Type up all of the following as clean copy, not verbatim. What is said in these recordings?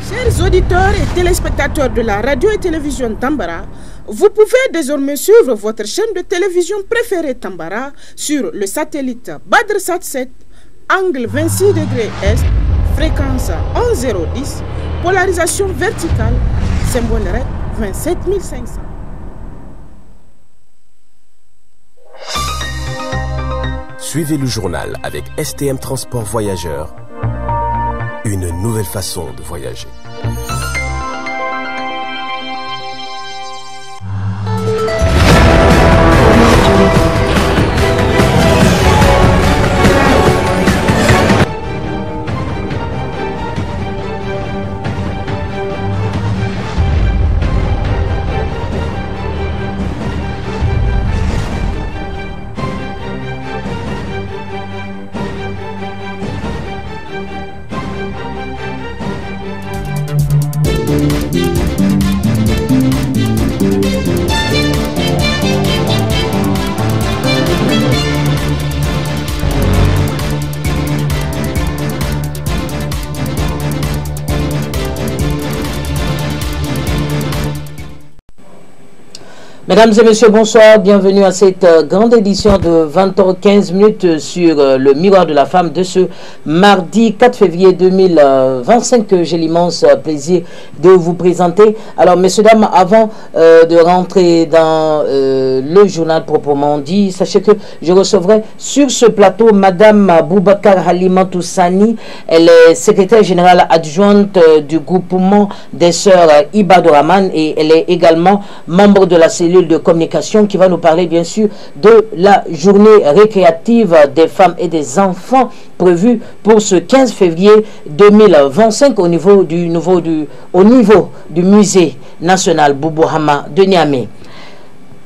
Chers auditeurs et téléspectateurs de la radio et télévision Tambara, vous pouvez désormais suivre votre chaîne de télévision préférée Tambara sur le satellite BadrSat 7, angle 26 degrés Est, fréquence 11010, polarisation verticale, symbole REC 27500. Suivez le journal avec STM Transport Voyageurs. Une nouvelle façon de voyager. Mesdames et messieurs, bonsoir, bienvenue à cette grande édition de 20h15 sur le miroir de la femme de ce mardi 4 février 2025 que j'ai l'immense plaisir de vous présenter. Alors messieurs, dames, avant de rentrer dans le journal proprement dit, sachez que je recevrai sur ce plateau Madame Boubacar Halimatou Sani. Elle est secrétaire générale adjointe du groupement des sœurs Ibadou Rahman et elle est également membre de la cellule de communication qui va nous parler bien sûr de la journée récréative des femmes et des enfants prévue pour ce 15 février 2025 au niveau du musée national Boubou Hama de Niamey.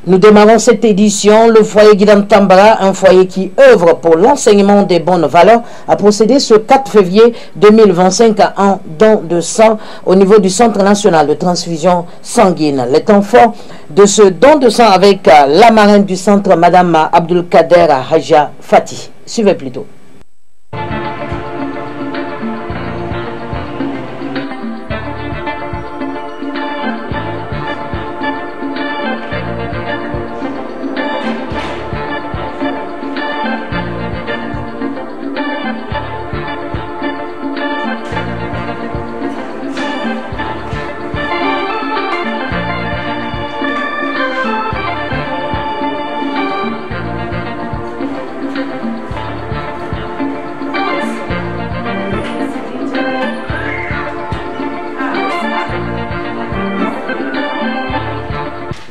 Nous démarrons cette édition. Le foyer Guidam Tambara, un foyer qui œuvre pour l'enseignement des bonnes valeurs, a procédé ce 4 février 2025 à un don de sang au niveau du Centre national de transfusion sanguine. Les temps forts de ce don de sang avec la marraine du centre, Madame Abdulkader Haja Fati. Suivez plutôt.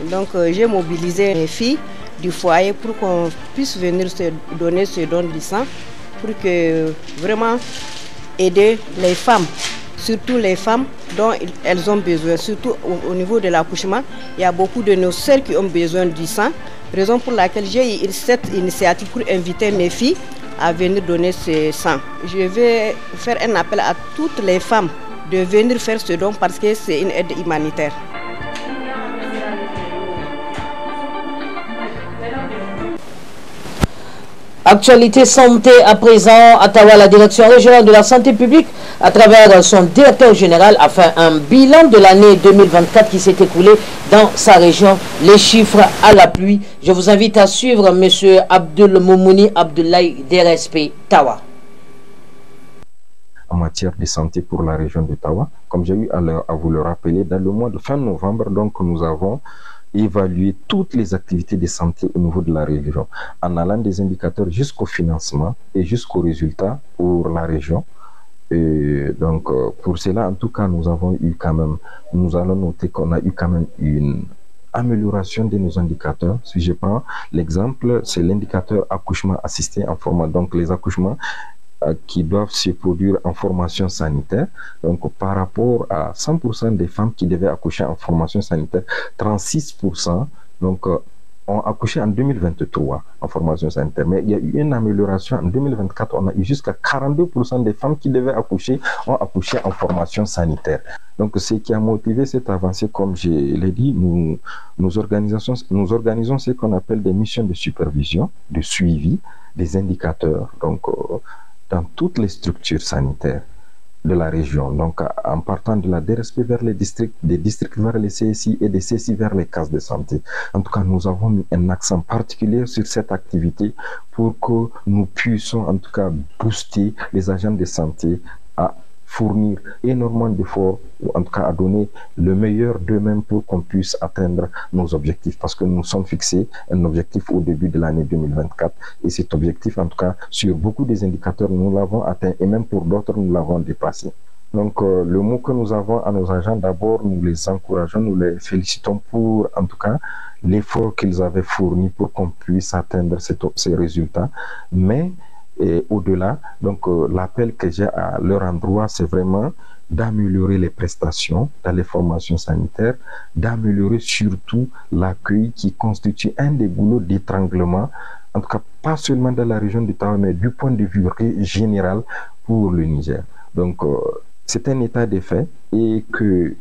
Donc j'ai mobilisé les filles du foyer pour qu'on puisse venir se donner ce don du sang pour que vraiment aider les femmes, surtout les femmes dont elles ont besoin, surtout au niveau de l'accouchement. Il y a beaucoup de nos sœurs qui ont besoin du sang, raison pour laquelle j'ai eu cette initiative pour inviter mes filles à venir donner ce sang. Je vais faire un appel à toutes les femmes de venir faire ce don parce que c'est une aide humanitaire. Actualité santé à présent, à Tawa, la direction régionale de la santé publique, à travers son directeur général, a fait un bilan de l'année 2024 qui s'est écoulé dans sa région. Les chiffres à l'appui. Je vous invite à suivre M. Abdul Moumouni Abdoulaye DRSP Tawa. En matière de santé pour la région de Tawa, comme j'ai eu à vous le rappeler, dans le mois de fin novembre, donc nous avons évaluer toutes les activités de santé au niveau de la région, en allant des indicateurs jusqu'au financement et jusqu'aux résultats pour la région. Et donc, pour cela, en tout cas, nous allons noter qu'on a eu quand même une amélioration de nos indicateurs. Si je prends l'exemple, c'est l'indicateur accouchement assisté en format, donc les accouchements qui doivent se produire en formation sanitaire. Donc, par rapport à 100% des femmes qui devaient accoucher en formation sanitaire, 36% donc, ont accouché en 2023 en formation sanitaire. Mais il y a eu une amélioration en 2024. On a eu jusqu'à 42% des femmes qui devaient accoucher ont accouché en formation sanitaire. Donc, ce qui a motivé cette avancée, comme je l'ai dit, nous organisons ce qu'on appelle des missions de supervision, de suivi des indicateurs. Donc, dans toutes les structures sanitaires. de la région. Donc, en partant de la DRSP vers les districts, des districts vers les CSI et des CSI vers les cases de santé. En tout cas, nous avons mis un accent particulier sur cette activité pour que nous puissions, en tout cas, booster les agents de santé à fournir énormément d'efforts, ou en tout cas à donner le meilleur d'eux-mêmes pour qu'on puisse atteindre nos objectifs. Parce que nous nous sommes fixés un objectif au début de l'année 2024 et cet objectif, en tout cas, sur beaucoup des indicateurs, nous l'avons atteint et même pour d'autres, nous l'avons dépassé. Donc, le mot que nous avons à nos agents, d'abord, nous les encourageons, nous les félicitons pour, en tout cas, l'effort qu'ils avaient fourni pour qu'on puisse atteindre ces résultats. Mais, au-delà, donc, l'appel que j'ai à leur endroit, c'est vraiment d'améliorer les prestations dans les formations sanitaires, d'améliorer surtout l'accueil qui constitue un des boulots d'étranglement, en tout cas, pas seulement dans la région du Tawa, mais du point de vue général pour le Niger. Donc, c'est un état de fait et que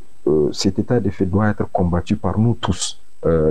cet état de fait doit être combattu par nous tous.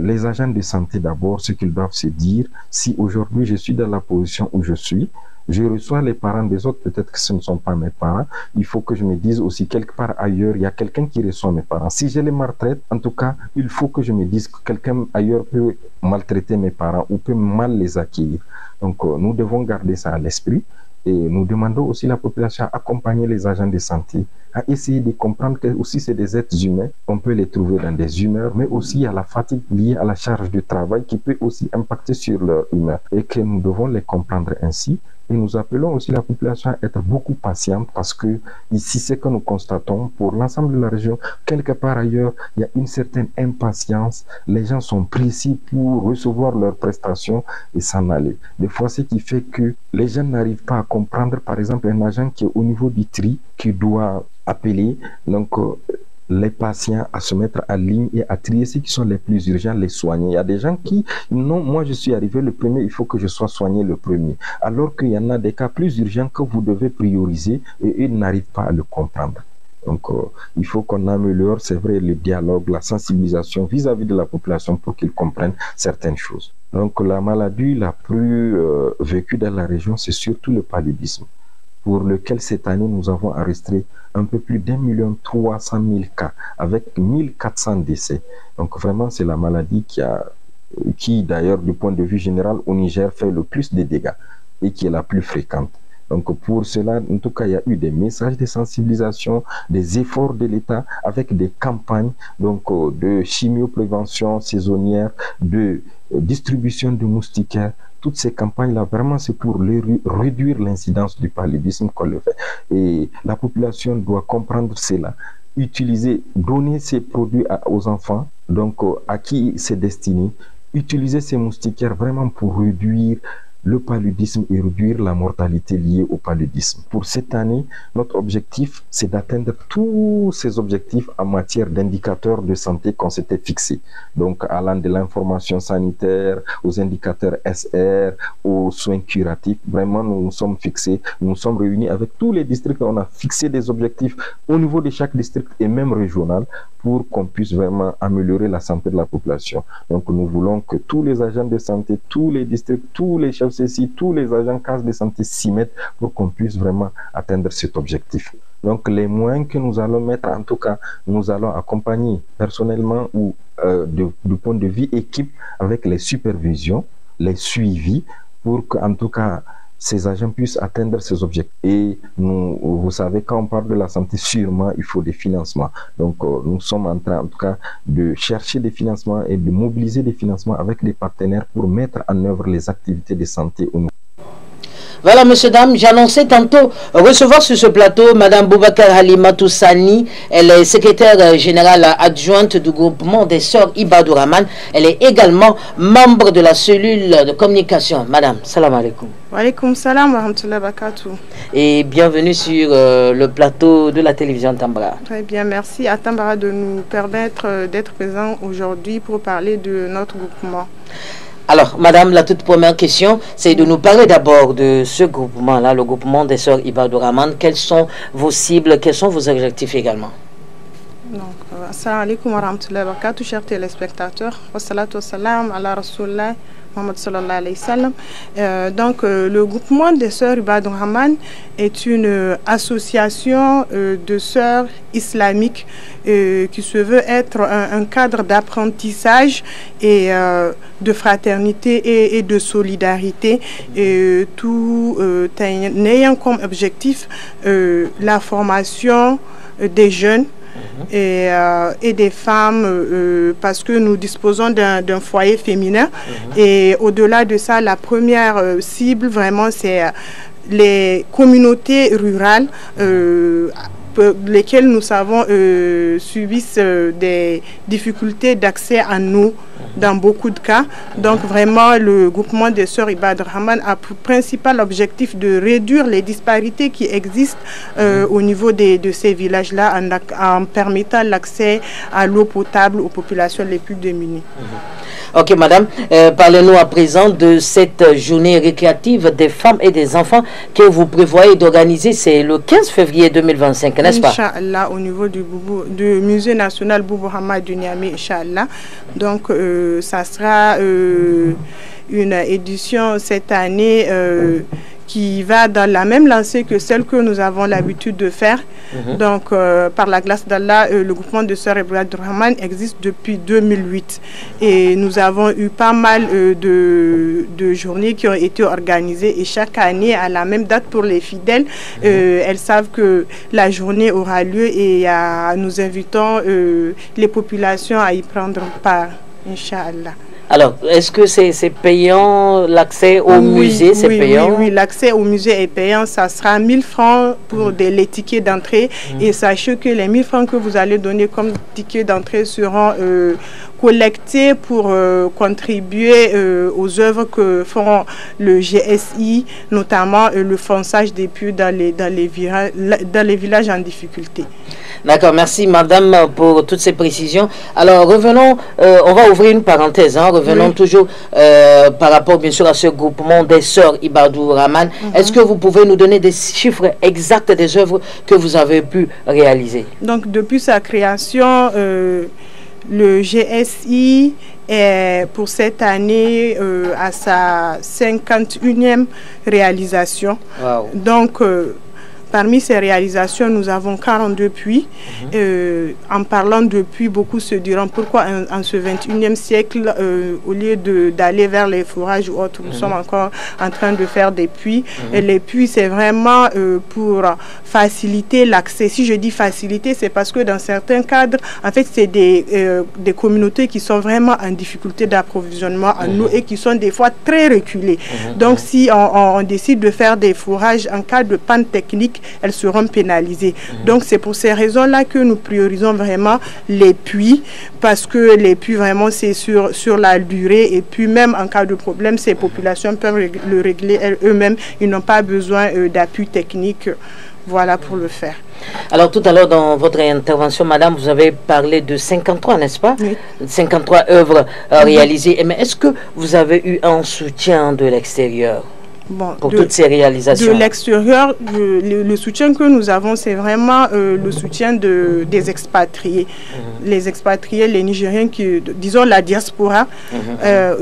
Les agents de santé d'abord, ce qu'ils doivent se dire, si aujourd'hui je suis dans la position où je suis, je reçois les parents des autres, peut-être que ce ne sont pas mes parents, il faut que je me dise aussi quelque part ailleurs, il y a quelqu'un qui reçoit mes parents. Si je les maltraite, en tout cas, il faut que je me dise que quelqu'un ailleurs peut maltraiter mes parents ou peut mal les accueillir. Donc, nous devons garder ça à l'esprit. Et nous demandons aussi à la population à accompagner les agents de santé, à essayer de comprendre que aussi c'est des êtres humains, on peut les trouver dans des humeurs, mais aussi à la fatigue liée à la charge de travail qui peut aussi impacter sur leur humeur et que nous devons les comprendre ainsi. Et nous appelons aussi la population à être beaucoup patiente parce que ici, c'est que nous constatons pour l'ensemble de la région, quelque part ailleurs, il y a une certaine impatience. Les gens sont précis pour recevoir leurs prestations et s'en aller. Des fois, ce qui fait que les gens n'arrivent pas à comprendre, par exemple, un agent qui est au niveau du tri, qui doit appeler, donc, les patients à se mettre en ligne et à trier ceux qui sont les plus urgents, les soigner. Il y a des gens qui, non, moi je suis arrivé le premier, il faut que je sois soigné le premier. Alors qu'il y en a des cas plus urgents que vous devez prioriser et ils n'arrivent pas à le comprendre. Donc, il faut qu'on améliore, c'est vrai, le dialogue, la sensibilisation vis-à-vis de la population pour qu'ils comprennent certaines choses. Donc, la maladie la plus vécue dans la région, c'est surtout le paludisme, pour lequel cette année nous avons enregistré un peu plus d'1,3 million cas avec 1400 décès. Donc vraiment c'est la maladie qui d'ailleurs du point de vue général au Niger fait le plus de dégâts et qui est la plus fréquente. Donc pour cela, en tout cas, il y a eu des messages de sensibilisation, des efforts de l'État avec des campagnes donc de chimioprévention saisonnière, de distribution de moustiquaires. Toutes ces campagnes-là, vraiment, c'est pour réduire l'incidence du paludisme qu'on le fait. Et la population doit comprendre cela. Utiliser, donner ces produits aux enfants, donc à qui c'est destiné. Utiliser ces moustiquaires vraiment pour réduire le paludisme et réduire la mortalité liée au paludisme. Pour cette année, notre objectif, c'est d'atteindre tous ces objectifs en matière d'indicateurs de santé qu'on s'était fixés. Donc, allant de l'information sanitaire, aux indicateurs SR, aux soins curatifs, vraiment, nous nous sommes fixés, nous nous sommes réunis avec tous les districts, on a fixé des objectifs au niveau de chaque district et même régional pour qu'on puisse vraiment améliorer la santé de la population. Donc, nous voulons que tous les agents de santé, tous les districts, tous les chefs si tous les agents cases de santé s'y mettent pour qu'on puisse vraiment atteindre cet objectif. Donc les moyens que nous allons mettre, en tout cas, nous allons accompagner personnellement ou du point de vue équipe avec les supervisions, les suivis pour qu'en tout cas ces agents puissent atteindre ces objectifs. Et nous, vous savez, quand on parle de la santé, sûrement, il faut des financements. Donc, nous sommes en train, en tout cas, de chercher des financements et de mobiliser des financements avec des partenaires pour mettre en œuvre les activités de santé au niveau. Voilà, messieurs, dames, j'annonçais tantôt recevoir sur ce plateau Madame Boubacar Halimatou Sani. Elle est secrétaire générale adjointe du groupement des sœurs Ibadou Rahman. Elle est également membre de la cellule de communication. Madame, salam alaikum. Wa alaikum salam wa rahmatullahi wa barakatuh. Et bienvenue sur le plateau de la télévision Tambara. Très bien, merci à Tambara de nous permettre d'être présents aujourd'hui pour parler de notre groupement. Alors, madame, la toute première question, c'est de nous parler d'abord de ce groupement-là, le groupement des sœurs Ibadou Rahman. Quelles sont vos cibles, quels sont vos objectifs également? Donc, assalamu alaikum wa rahmatullahi wa barakatuh, chers téléspectateurs. Wa salatu wa salam ala rasulullah Mohammed sallallahu alayhi wa sallam. Donc, le groupement des sœurs Ibadur Rahman est une association de sœurs islamiques qui se veut être un cadre d'apprentissage et de fraternité et de solidarité, tout ayant comme objectif la formation des jeunes et des femmes, parce que nous disposons d'un foyer féminin. Et au-delà de ça, la première cible, vraiment, c'est les communautés rurales lesquelles nous savons subissent des difficultés d'accès à l'eau dans beaucoup de cas. Donc vraiment, le groupement des sœurs Ibadur Rahman a pour principal objectif de réduire les disparités qui existent au niveau de ces villages-là en permettant l'accès à l'eau potable aux populations les plus démunies. Ok, madame, parlez-nous à présent de cette journée récréative des femmes et des enfants que vous prévoyez d'organiser. C'est le 15 février 2025, n'est-ce pas? Inch'Allah, au niveau du musée national Boubou Hamad du Niamey, Inch'Allah. Donc, ça sera une édition cette année qui va dans la même lancée que celle que nous avons l'habitude de faire. Donc, par la grâce d'Allah, le groupement de sœurs Ibadur Rahman existe depuis 2008. Et nous avons eu pas mal de journées qui ont été organisées. Et chaque année, à la même date pour les fidèles, elles savent que la journée aura lieu et nous invitons les populations à y prendre part, Inch'Allah. Alors, est-ce que c'est payant, l'accès au musée, c'est payant? Oui, l'accès au musée est payant. Ça sera 1000 francs pour les tickets d'entrée. Et sachez que les 1000 francs que vous allez donner comme tickets d'entrée seront collectés pour contribuer aux œuvres que feront le GSI, notamment le fonçage des puits dans les villages en difficulté. D'accord, merci madame pour toutes ces précisions. Alors revenons, on va ouvrir une parenthèse, revenons toujours par rapport bien sûr à ce groupement des sœurs Ibadur Rahman. Est-ce que vous pouvez nous donner des chiffres exacts des œuvres que vous avez pu réaliser? Donc depuis sa création, le GSI est pour cette année à sa 51e réalisation. Wow. Donc parmi ces réalisations, nous avons 42 puits. En parlant de puits, beaucoup se diront pourquoi en ce 21e siècle, au lieu d'aller vers les forages ou autres, nous sommes encore en train de faire des puits. Et les puits, c'est vraiment pour faciliter l'accès. Si je dis faciliter, c'est parce que dans certains cadres, en fait, c'est des communautés qui sont vraiment en difficulté d'approvisionnement en eau et qui sont des fois très reculées. Donc, si on décide de faire des forages en cas de panne technique, elles seront pénalisées. Donc c'est pour ces raisons-là que nous priorisons vraiment les puits, parce que les puits vraiment c'est sur la durée, et puis même en cas de problème, ces populations peuvent le régler eux-mêmes. Ils n'ont pas besoin d'appui technique, voilà, pour le faire. Alors tout à l'heure dans votre intervention, madame, vous avez parlé de 53, n'est-ce pas? Oui. 53 œuvres réalisées. Mais est-ce que vous avez eu un soutien de l'extérieur? Bon, pour toutes ces réalisations? De l'extérieur, le soutien que nous avons, c'est vraiment le soutien des expatriés. Les expatriés, les Nigériens, disons la diaspora,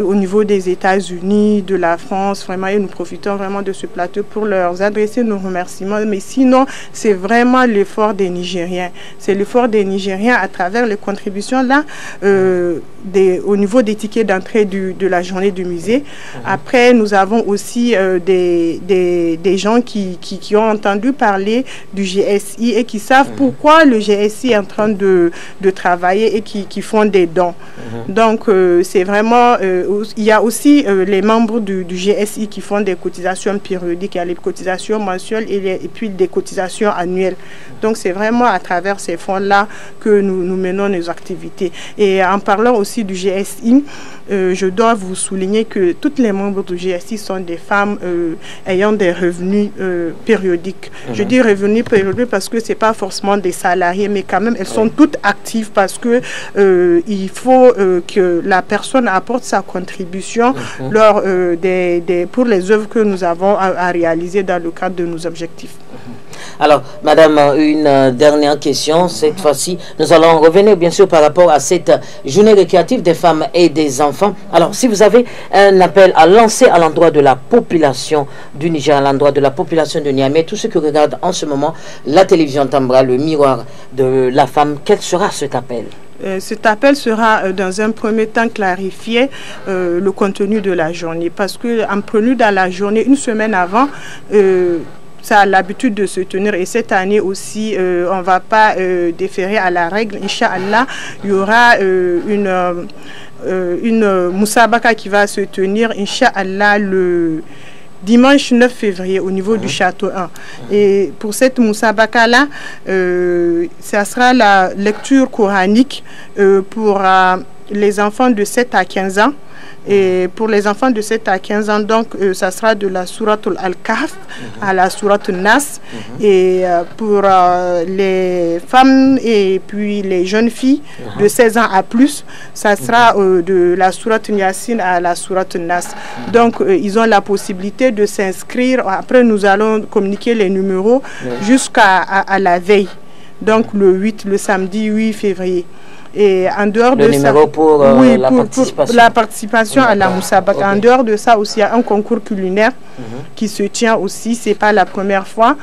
au niveau des États-Unis, de la France, vraiment, et nous profitons vraiment de ce plateau pour leur adresser nos remerciements. Mais sinon, c'est vraiment l'effort des Nigériens. C'est l'effort des Nigériens à travers les contributions là, au niveau des tickets d'entrée de la journée du musée. Après, nous avons aussi des gens qui ont entendu parler du GSI et qui savent pourquoi le GSI est en train de travailler et qui font des dons. Donc, c'est vraiment... il y a aussi les membres du GSI qui font des cotisations périodiques. Il y a les cotisations mensuelles et puis des cotisations annuelles. Donc, c'est vraiment à travers ces fonds-là que nous menons nos activités. Et en parlant aussi du GSI, je dois vous souligner que toutes les membres du GSI sont des femmes ayant des revenus périodiques. Je dis revenus périodiques parce que ce n'est pas forcément des salariés, mais quand même, elles sont toutes actives parce que il faut que la personne apporte sa contribution pour les œuvres que nous avons à réaliser dans le cadre de nos objectifs. Alors, madame, une dernière question. Cette fois-ci, nous allons revenir bien sûr par rapport à cette journée récréative des femmes et des enfants. Alors, si vous avez un appel à lancer à l'endroit de la population du Niger, à l'endroit de la population de Niamey, tous ceux qui regardent en ce moment la télévision Tambara, le miroir de la femme, quel sera cet appel? Cet appel sera dans un premier temps clarifier le contenu de la journée, parce qu'en prélude à la journée, une semaine avant, ça a l'habitude de se tenir, et cette année aussi, on ne va pas déférer à la règle. Inch'Allah, il y aura une Moussabaka qui va se tenir, Inch'Allah, le dimanche 9 février au niveau du Château 1. Et pour cette Moussabaka-là, ça sera la lecture coranique pour les enfants de 7 à 15 ans. Et pour les enfants de 7 à 15 ans, donc, ça sera de la sourate Al-Kahf à la sourate Nas. Et pour les femmes et puis les jeunes filles de 16 ans à plus, ça sera de la sourate Yasin à la sourate Nas. Donc, ils ont la possibilité de s'inscrire. Après, nous allons communiquer les numéros jusqu'à la veille. Donc, le samedi 8 février. Et en dehors de ça, pour la participation à la Moussabaka. En dehors de ça aussi, il y a un concours culinaire qui se tient aussi. C'est pas la première fois.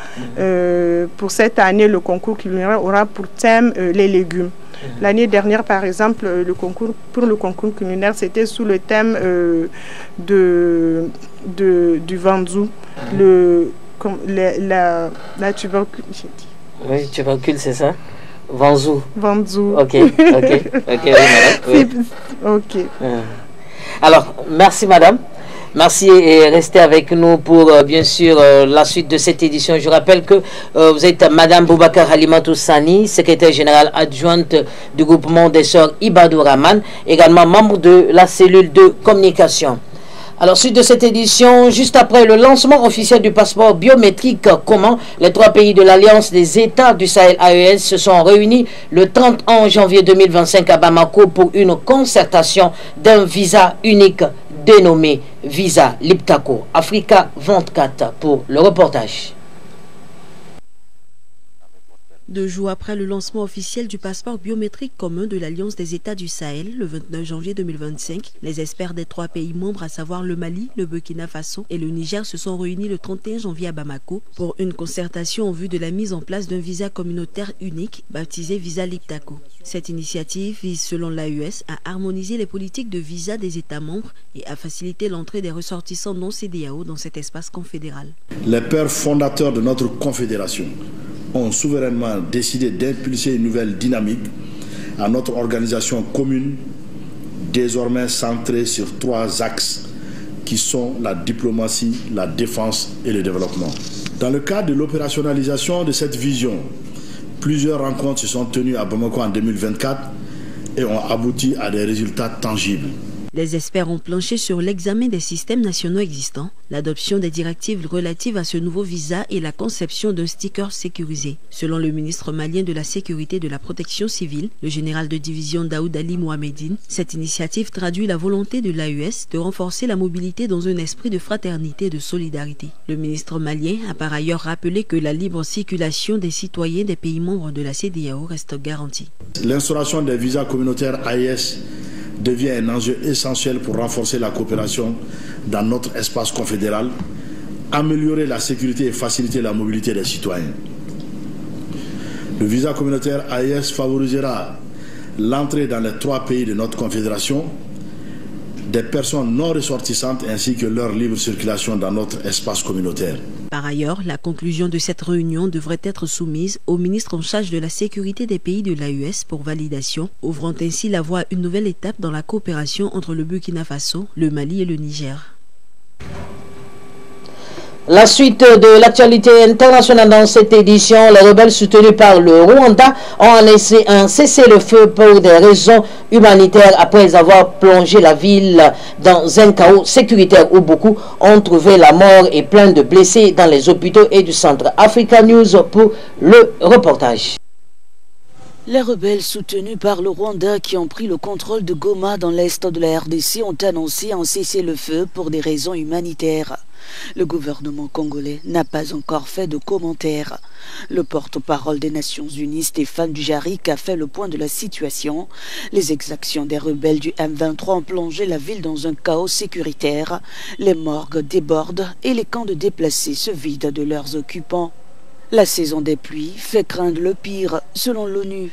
Pour cette année, le concours culinaire aura pour thème les légumes. L'année dernière, par exemple, pour le concours culinaire, c'était sous le thème du Vanzou, la tubercule. Oui, tubercule, c'est ça? Vanzou. Ok, oui, madame. Oui. Ok. Alors, merci, madame. Merci et restez avec nous pour bien sûr la suite de cette édition. Je rappelle que vous êtes madame Boubacar Halimatou Sani, secrétaire générale adjointe du groupement des sœurs Ibadou Rahman, également membre de la cellule de communication. Alors, suite de cette édition, juste après le lancement officiel du passeport biométrique commun, les 3 pays de l'Alliance des États du Sahel AES se sont réunis le 31 janvier 2025 à Bamako pour une concertation d'un visa unique dénommé Visa Liptako. Africa 24 pour le reportage. 2 jours après le lancement officiel du passeport biométrique commun de l'Alliance des États du Sahel, le 29 janvier 2025, les experts des 3 pays membres, à savoir le Mali, le Burkina Faso et le Niger, se sont réunis le 31 janvier à Bamako pour une concertation en vue de la mise en place d'un visa communautaire unique, baptisé Visa Liptako. Cette initiative vise, selon l'AES, à harmoniser les politiques de visa des États membres et à faciliter l'entrée des ressortissants non CEDEAO dans cet espace confédéral. Les pères fondateurs de notre confédération ont souverainement décidé d'impulser une nouvelle dynamique à notre organisation commune, désormais centrée sur 3 axes qui sont la diplomatie, la défense et le développement. Dans le cadre de l'opérationnalisation de cette vision, plusieurs rencontres se sont tenues à Bamako en 2024 et ont abouti à des résultats tangibles. Les experts ont planché sur l'examen des systèmes nationaux existants, l'adoption des directives relatives à ce nouveau visa et la conception d'un sticker sécurisé. Selon le ministre malien de la Sécurité et de la Protection civile, le général de division Daoud Ali Mohamedine, cette initiative traduit la volonté de l'AES de renforcer la mobilité dans un esprit de fraternité et de solidarité. Le ministre malien a par ailleurs rappelé que la libre circulation des citoyens des pays membres de la CEDEAO reste garantie. L'instauration des visas communautaires AES devient un enjeu essentiel pour renforcer la coopération dans notre espace confédéral, améliorer la sécurité et faciliter la mobilité des citoyens. Le visa communautaire AES favorisera l'entrée dans les 3 pays de notre confédération des personnes non ressortissantes ainsi que leur libre circulation dans notre espace communautaire. Par ailleurs, la conclusion de cette réunion devrait être soumise au ministre en charge de la sécurité des pays de l'AES pour validation, ouvrant ainsi la voie à une nouvelle étape dans la coopération entre le Burkina Faso, le Mali et le Niger. La suite de l'actualité internationale dans cette édition, les rebelles soutenus par le Rwanda ont laissé un cessez-le-feu pour des raisons humanitaires après avoir plongé la ville dans un chaos sécuritaire où beaucoup ont trouvé la mort et plein de blessés dans les hôpitaux et du centre. Africa News pour le reportage. Les rebelles soutenus par le Rwanda qui ont pris le contrôle de Goma dans l'est de la RDC ont annoncé un cessez-le-feu pour des raisons humanitaires. Le gouvernement congolais n'a pas encore fait de commentaires. Le porte-parole des Nations Unies, Stéphane Dujarric, a fait le point de la situation. Les exactions des rebelles du M23 ont plongé la ville dans un chaos sécuritaire. Les morgues débordent et les camps de déplacés se vident de leurs occupants. La saison des pluies fait craindre le pire, selon l'ONU.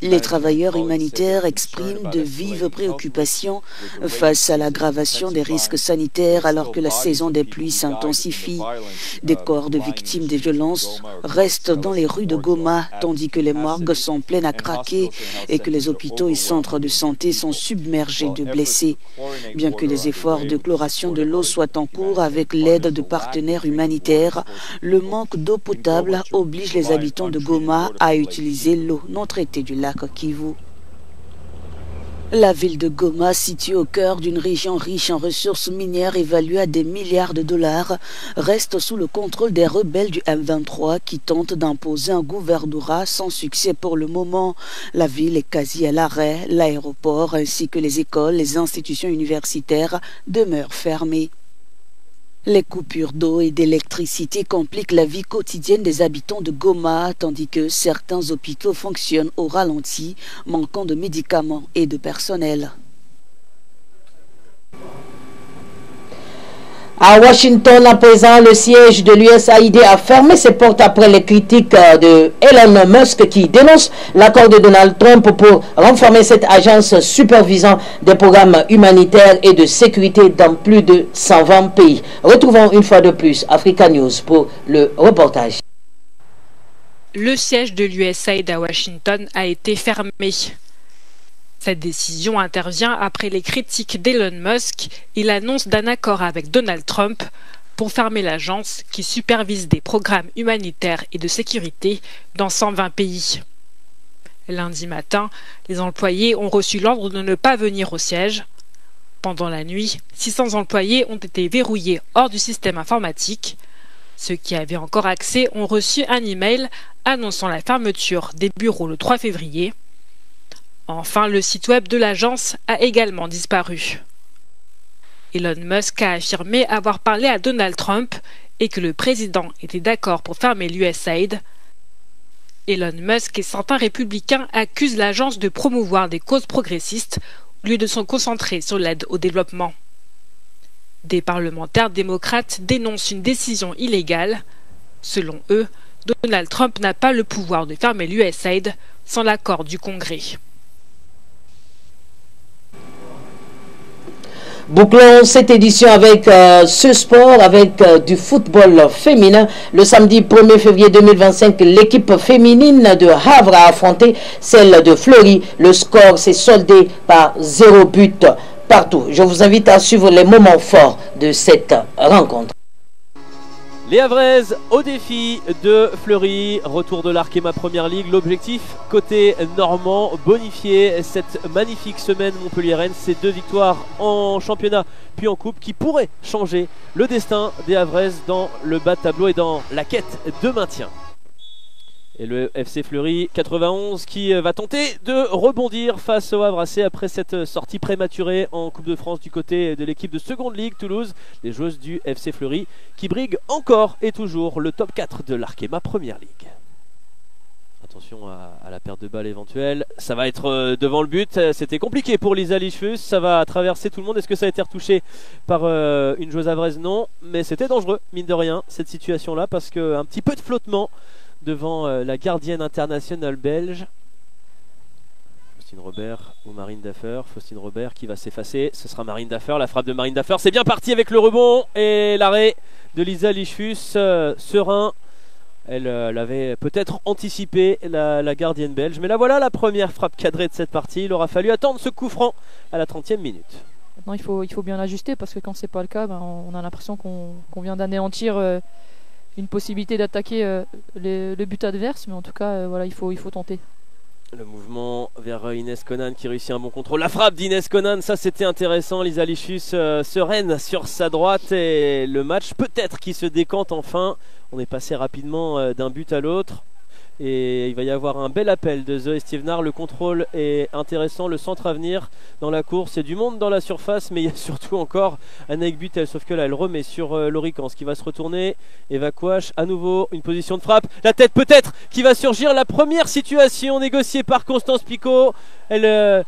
Les travailleurs humanitaires expriment de vives préoccupations face à l'aggravation des risques sanitaires alors que la saison des pluies s'intensifie. Des corps de victimes des violences restent dans les rues de Goma, tandis que les morgues sont pleines à craquer et que les hôpitaux et centres de santé sont submergés de blessés. Bien que les efforts de chloration de l'eau soient en cours avec l'aide de partenaires humanitaires, le manque d'eau potable oblige les habitants de Goma à utiliser l'eau non traitée du lac Kivu. La ville de Goma, située au cœur d'une région riche en ressources minières évaluées à des milliards de dollars, reste sous le contrôle des rebelles du M23 qui tentent d'imposer un gouvernorat sans succès pour le moment. La ville est quasi à l'arrêt, l'aéroport ainsi que les écoles, les institutions universitaires demeurent fermées. Les coupures d'eau et d'électricité compliquent la vie quotidienne des habitants de Goma, tandis que certains hôpitaux fonctionnent au ralenti, manquant de médicaments et de personnel. À Washington, à présent, le siège de l'USAID a fermé ses portes après les critiques de Elon Musk qui dénonce l'accord de Donald Trump pour renforcer cette agence supervisant des programmes humanitaires et de sécurité dans plus de 120 pays. Retrouvons une fois de plus Africa News pour le reportage. Le siège de l'USAID à Washington a été fermé. Cette décision intervient après les critiques d'Elon Musk et l'annonce d'un accord avec Donald Trump pour fermer l'agence qui supervise des programmes humanitaires et de sécurité dans 120 pays. Lundi matin, les employés ont reçu l'ordre de ne pas venir au siège. Pendant la nuit, 600 employés ont été verrouillés hors du système informatique. Ceux qui avaient encore accès ont reçu un email annonçant la fermeture des bureaux le 3 février. Enfin, le site web de l'agence a également disparu. Elon Musk a affirmé avoir parlé à Donald Trump et que le président était d'accord pour fermer l'USAID. Elon Musk et certains républicains accusent l'agence de promouvoir des causes progressistes au lieu de se concentrer sur l'aide au développement. Des parlementaires démocrates dénoncent une décision illégale. Selon eux, Donald Trump n'a pas le pouvoir de fermer l'USAID sans l'accord du Congrès. Bouclons cette édition avec ce sport, avec du football féminin. Le samedi 1er février 2025, l'équipe féminine de Havre a affronté celle de Fleury. Le score s'est soldé par 0 but partout. Je vous invite à suivre les moments forts de cette rencontre. Les Havraises au défi de Fleury, retour de l'Arkema Première Ligue. L'objectif côté normand, bonifier cette magnifique semaine montpelliéraine. Ces 2 victoires en championnat puis en coupe qui pourraient changer le destin des Havraises dans le bas de tableau et dans la quête de maintien. Et le FC Fleury 91 qui va tenter de rebondir face au Havre AC après cette sortie prématurée en Coupe de France du côté de l'équipe de seconde ligue Toulouse. Les joueuses du FC Fleury qui briguent encore et toujours le top 4 de l'Arkema Première Ligue. Attention à la perte de balle éventuelle. Ça va être devant le but. C'était compliqué pour Lisa Lichfus. Ça va traverser tout le monde. Est-ce que ça a été retouché par une joueuse havraise? Non. Mais c'était dangereux, mine de rien, cette situation-là, parce qu'un petit peu de flottement devant la gardienne internationale belge. Faustine Robert ou Marine Daffer. Faustine Robert qui va s'effacer. Ce sera Marine Daffer. La frappe de Marine Daffer. C'est bien parti avec le rebond et l'arrêt de Lisa Lichfus. Serein. Elle l'avait peut-être anticipé, la gardienne belge. Mais là voilà la première frappe cadrée de cette partie. Il aura fallu attendre ce coup franc à la 30e minute. Maintenant il faut bien l'ajuster parce que quand c'est pas le cas, on a l'impression qu'on vient d'anéantir une possibilité d'attaquer le but adverse, mais en tout cas voilà, il faut tenter. Le mouvement vers Inès Conan qui réussit un bon contrôle. La frappe d'Inès Conan, ça c'était intéressant. Lisa Lichfus sereine sur sa droite et le match peut-être qui se décante enfin. On est passé rapidement d'un but à l'autre. Et il va y avoir un bel appel de Zoé Stevenard. Le contrôle est intéressant, le centre à venir dans la course. Il y a du monde dans la surface, mais il y a surtout encore Anaïk Butel. Sauf que là, elle remet sur Loricans qui va se retourner. Eva Kouache, à nouveau, une position de frappe. La tête peut-être qui va surgir. La première situation négociée par Constance Picot. Elle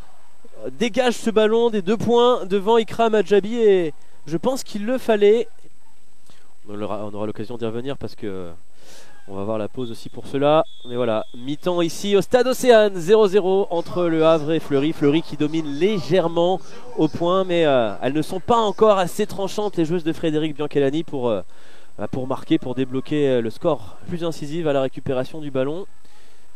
dégage ce ballon des 2 points devant Ikram Adjabi. Et je pense qu'il le fallait. On aura l'occasion d'y revenir parce que... on va voir la pause aussi pour cela. Mais voilà, mi-temps ici au Stade Océane, 0-0 entre Le Havre et Fleury. Fleury qui domine légèrement au point, mais elles ne sont pas encore assez tranchantes, les joueuses de Frédéric Bianchelani, pour marquer, pour débloquer le score plus incisive à la récupération du ballon.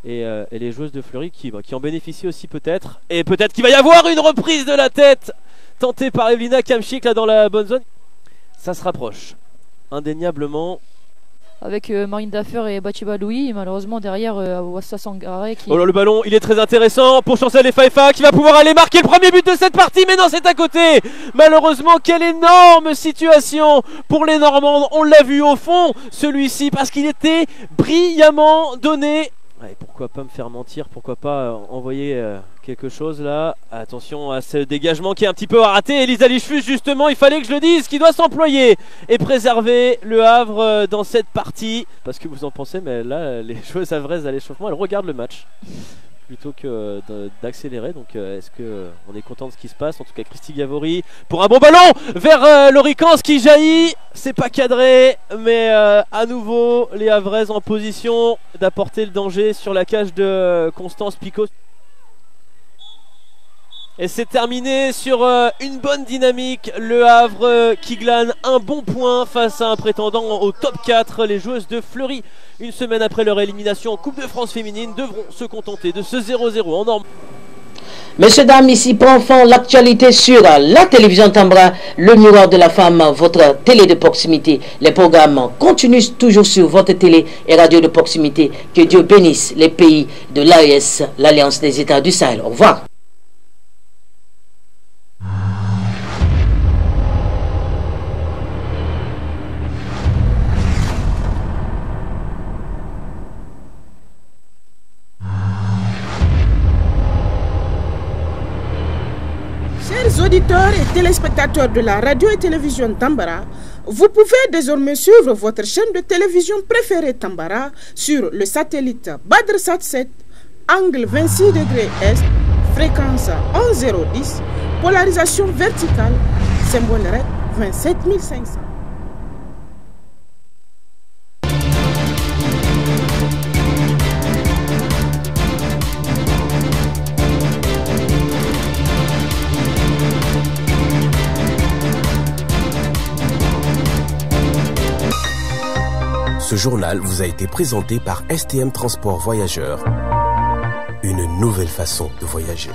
Et les joueuses de Fleury qui en bénéficient aussi peut-être. Et peut-être qu'il va y avoir une reprise de la tête tentée par Evelina Kamchik là dans la bonne zone. Ça se rapproche, indéniablement. Avec Marine Daffer et Bachiba Louis, malheureusement derrière Wassa Sangare qui... Oh là, le ballon il est très intéressant pour Chancel et Faifa qui va pouvoir aller marquer le premier but de cette partie, mais non, c'est à côté. Malheureusement, quelle énorme situation pour les Normandes. On l'a vu au fond celui-ci parce qu'il était brillamment donné. Ouais, pourquoi pas me faire mentir, pourquoi pas envoyer quelque chose là. Attention à ce dégagement qui est un petit peu raté. Elisa Lichfus, justement, il fallait que je le dise, qui doit s'employer et préserver Le Havre dans cette partie. Parce que vous en pensez, mais là, les joueuses havraises à l'échauffement, elles regardent le match plutôt que d'accélérer. Donc est-ce qu'on est content de ce qui se passe? En tout cas, Christy Gavori pour un bon ballon vers Loricans qui jaillit. C'est pas cadré, mais à nouveau les havraises en position d'apporter le danger sur la cage de Constance Picot. Et c'est terminé sur une bonne dynamique. Le Havre qui glane un bon point face à un prétendant au top 4. Les joueuses de Fleury, une semaine après leur élimination en Coupe de France féminine, devront se contenter de ce 0-0 en norme. Messieurs, dames, ici prend fin l'actualité sur la télévision Tambra, le miroir de la femme, votre télé de proximité. Les programmes continuent toujours sur votre télé et radio de proximité. Que Dieu bénisse les pays de l'AES, l'Alliance des États du Sahel. Au revoir. Chers auditeurs et téléspectateurs de la radio et télévision Tambara, vous pouvez désormais suivre votre chaîne de télévision préférée Tambara sur le satellite BadrSat 7, angle 26 degrés Est, fréquence 11010, polarisation verticale, symbole REC 27500. Ce journal vous a été présenté par STM Transport Voyageurs. Une nouvelle façon de voyager.